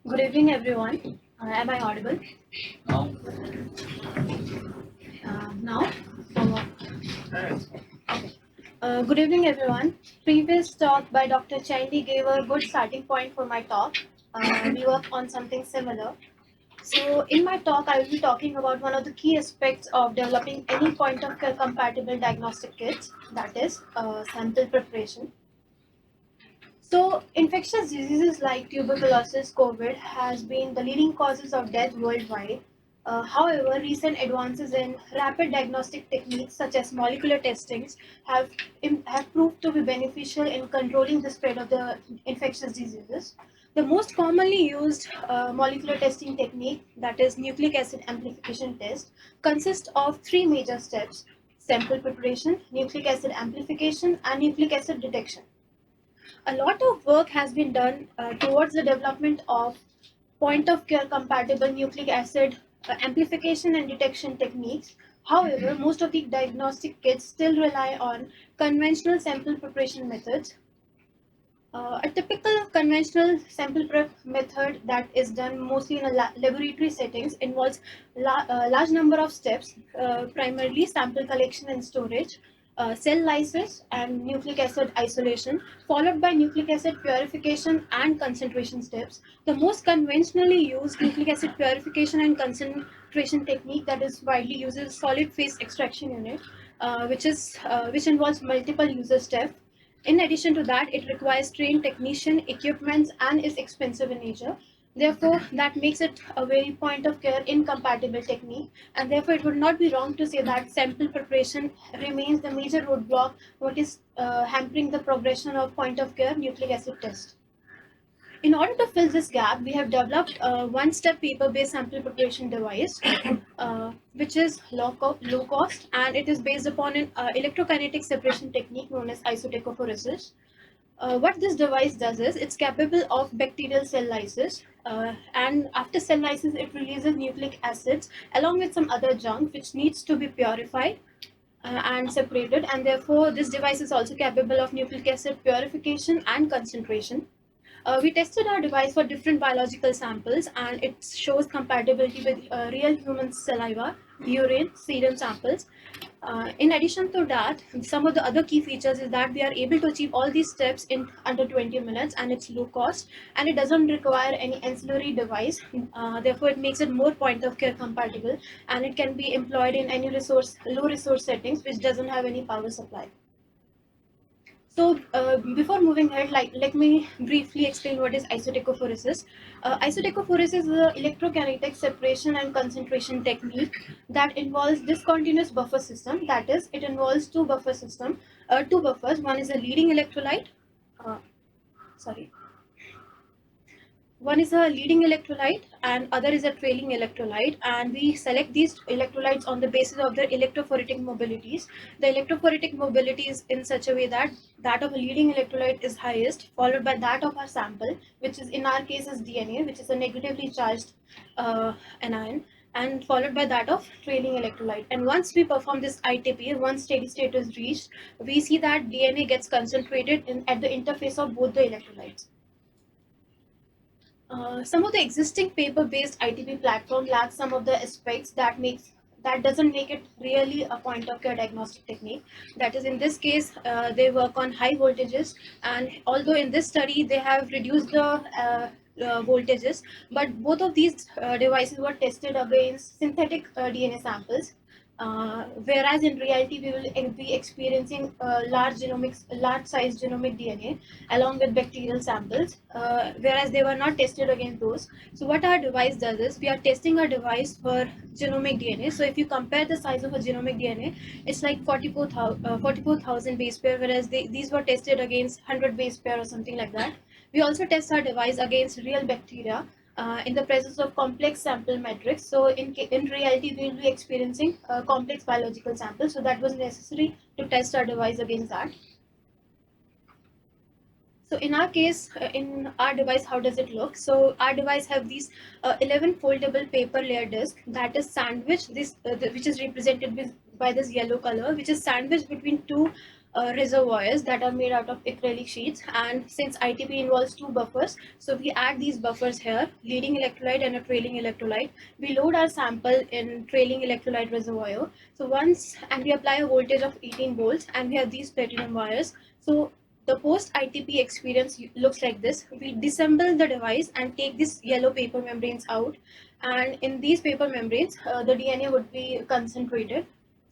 Good evening, everyone. Am I audible? Now, Now? Okay. Good evening, everyone. Previous talk by Dr. Chandy gave a good starting point for my talk. We work on something similar. So, in my talk, I will be talking about one of the key aspects of developing any point of care compatible diagnostic kits, that is, sample preparation. So, infectious diseases like tuberculosis, COVID has been the leading causes of death worldwide. However, recent advances in rapid diagnostic techniques such as molecular testings have proved to be beneficial in controlling the spread of the infectious diseases. The most commonly used molecular testing technique, that is nucleic acid amplification test, consists of three major steps: sample preparation, nucleic acid amplification, and nucleic acid detection. A lot of work has been done towards the development of point of care compatible nucleic acid amplification and detection techniques. However, most of the diagnostic kits still rely on conventional sample preparation methods. A typical conventional sample prep method that is done mostly in a laboratory settings involves large number of steps, primarily sample collection and storage, cell lysis and nucleic acid isolation, followed by nucleic acid purification and concentration steps. The most conventionally used nucleic acid purification and concentration technique that is widely used is solid phase extraction unit, which involves multiple user steps. In addition to that, it requires trained technician, equipment, and is expensive in nature. Therefore, that makes it a very point of care incompatible technique, and therefore it would not be wrong to say that sample preparation remains the major roadblock what is hampering the progression of point of care nucleic acid test. In order to fill this gap, we have developed a one-step paper-based sample preparation device, which is low cost, and it is based upon an electrokinetic separation technique known as isotachophoresis. What this device does is it's capable of bacterial cell lysis, and after cell lysis, it releases nucleic acids along with some other junk which needs to be purified and separated, and therefore this device is also capable of nucleic acid purification and concentration. We tested our device for different biological samples, and it shows compatibility with real human saliva, urine, serum samples. In addition to that, some of the other key features is that we are able to achieve all these steps in under 20 minutes, and it's low cost, and it doesn't require any ancillary device. Therefore, it makes it more point of care compatible, and it can be employed in any low resource settings which doesn't have any power supply. So before moving ahead, let me briefly explain what is isotachophoresis. Isotachophoresis is an electrokinetic separation and concentration technique that involves discontinuous buffer system. That is, it involves two two buffers. One is a leading electrolyte. Uh, sorry. One is a leading electrolyte and other is a trailing electrolyte, and we select these electrolytes on the basis of their electrophoretic mobilities. The electrophoretic mobility is in such a way that that of a leading electrolyte is highest, followed by that of our sample, which is in our case is DNA, which is a negatively charged anion, and followed by that of trailing electrolyte. And once we perform this ITP, once steady state is reached, we see that DNA gets concentrated at the interface of both the electrolytes. Some of the existing paper-based ITP platform lacks some of the aspects that doesn't make it really a point-of-care diagnostic technique. That is, in this case, they work on high voltages, and although in this study they have reduced the voltages, but both of these devices were tested against synthetic DNA samples. Whereas in reality, we will be experiencing large size genomic DNA along with bacterial samples, whereas they were not tested against those. So what our device does is we are testing our device for genomic DNA. So if you compare the size of a genomic DNA, it's like 44,000 base pair, whereas these were tested against 100 base pair or something like that. We also test our device against real bacteria in the presence of complex sample metrics. So in reality, we will be experiencing complex biological samples. So that was necessary to test our device against that. So in our case, in our device, how does it look? So our device have these 11 foldable paper layer disc that is sandwiched, which is represented by this yellow color, which is sandwiched between two reservoirs that are made out of acrylic sheets, and since ITP involves two buffers, so we add these buffers here, leading electrolyte and a trailing electrolyte. We load our sample in trailing electrolyte reservoir. So and we apply a voltage of 18 volts, and we have these platinum wires. So the post-ITP experience looks like this. We disassemble the device and take these yellow paper membranes out, and in these paper membranes, the DNA would be concentrated.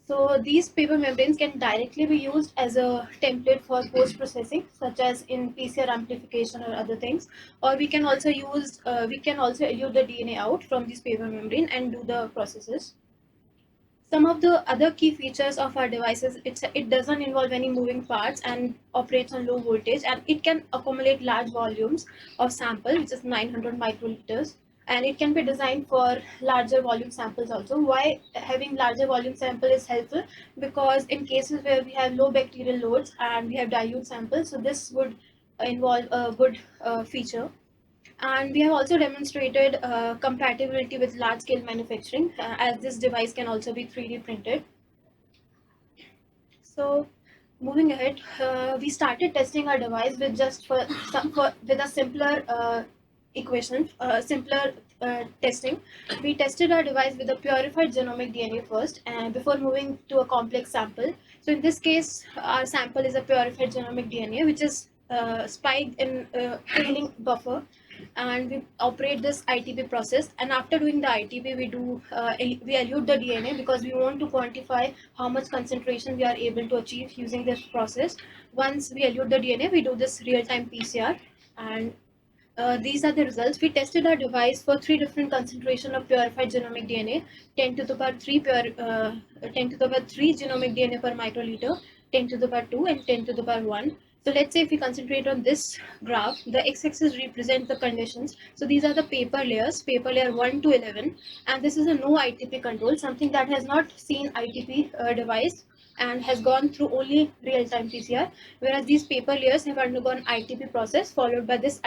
So these paper membranes can directly be used as a template for post-processing, such as in PCR amplification or other things. Or we can also elute the DNA out from this paper membrane and do the processes. Some of the other key features of our devices, it doesn't involve any moving parts and operates on low voltage, and it can accumulate large volumes of sample, which is 900 microliters, and it can be designed for larger volume samples also. Why having larger volume sample is helpful? Because in cases where we have low bacterial loads and we have dilute samples, so this would involve a good feature. And we have also demonstrated compatibility with large-scale manufacturing, as this device can also be 3D printed. So, moving ahead, we started testing our device with with a simpler simpler testing. We tested our device with a purified genomic DNA first, and before moving to a complex sample. So in this case, our sample is a purified genomic DNA, which is spiked in trailing buffer, and we operate this ITP process. And after doing the ITP, we elute the DNA because we want to quantify how much concentration we are able to achieve using this process. Once we elute the DNA, we do this real-time PCR, and these are the results. We tested our device for 3 different concentration of purified genomic DNA: 10 to the power 3 10 to the power 3 genomic DNA per microliter, 10 to the power 2, and 10 to the power 1. So let's say if we concentrate on this graph, the x-axis represents the conditions. So these are the paper layers, paper layer 1 to 11, and this is a no ITP control, something that has not seen ITP device and has gone through only real-time PCR, whereas these paper layers have undergone ITP process followed by this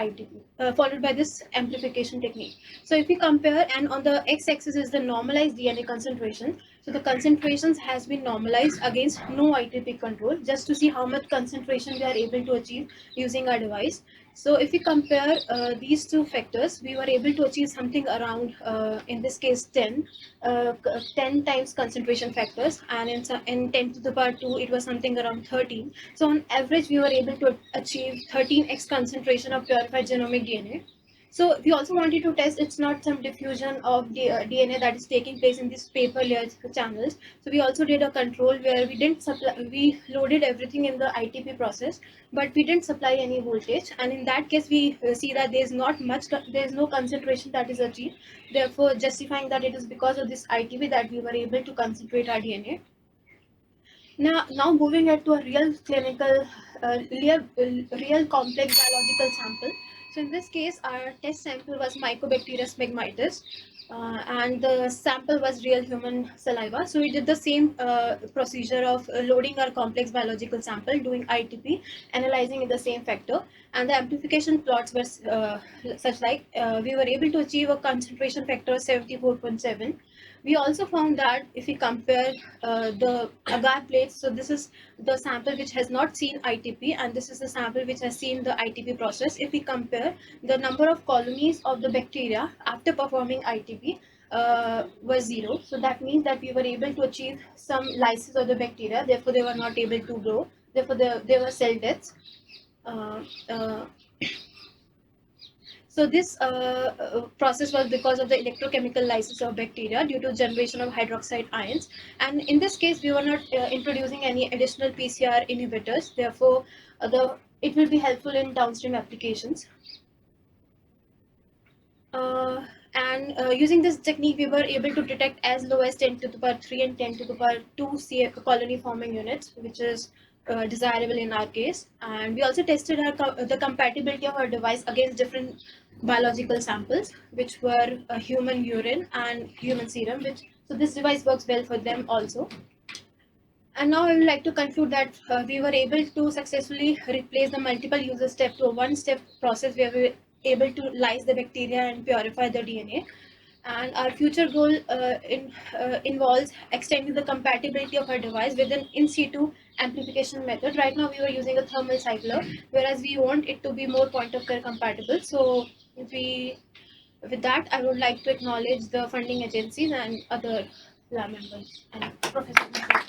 amplification technique. So if we compare, and on the x-axis is the normalized DNA concentration, so the concentrations has been normalized against no ITP control, just to see how much concentration we are able to achieve using our device. So if we compare these two factors, we were able to achieve something around, in this case, 10 times concentration factors, and in 10 to the power 2, it was something around 13. So on average, we were able to achieve 13x concentration of purified genomic DNA. So we also wanted to test it's not some diffusion of the DNA that is taking place in these paper layers channels. So we also did a control where we loaded everything in the ITP process, but we didn't supply any voltage. And in that case, we see that there is no concentration that is achieved. Therefore, justifying that it is because of this ITP that we were able to concentrate our DNA. Now moving ahead to a real clinical, real complex biological sample. So in this case, our test sample was Mycobacterium smegmatis, and the sample was real human saliva. So we did the same procedure of loading our complex biological sample, doing ITP, analyzing in the same factor, and the amplification plots were such like we were able to achieve a concentration factor of 74.7. We also found that if we compare the agar plates, so this is the sample which has not seen ITP, and this is the sample which has seen the ITP process. If we compare the number of colonies of the bacteria after performing ITP was 0. So that means that we were able to achieve some lysis of the bacteria, therefore they were not able to grow, therefore there were cell deaths. So this process was because of the electrochemical lysis of bacteria due to generation of hydroxide ions. And in this case, we were not introducing any additional PCR inhibitors. Therefore, it will be helpful in downstream applications. Using this technique, we were able to detect as low as 10 to the power 3 and 10 to the power 2 colony forming units, which is desirable in our case. And we also tested the compatibility of our device against different biological samples, which were human urine and human serum. So this device works well for them also. And now I would like to conclude that we were able to successfully replace the multiple user step to a one-step process where we were able to lyse the bacteria and purify the DNA. And our future goal involves extending the compatibility of our device with an in situ amplification method. Right now, we were using a thermal cycler, whereas we want it to be more point of care compatible. So, with that, I would like to acknowledge the funding agencies and other lab members and professors.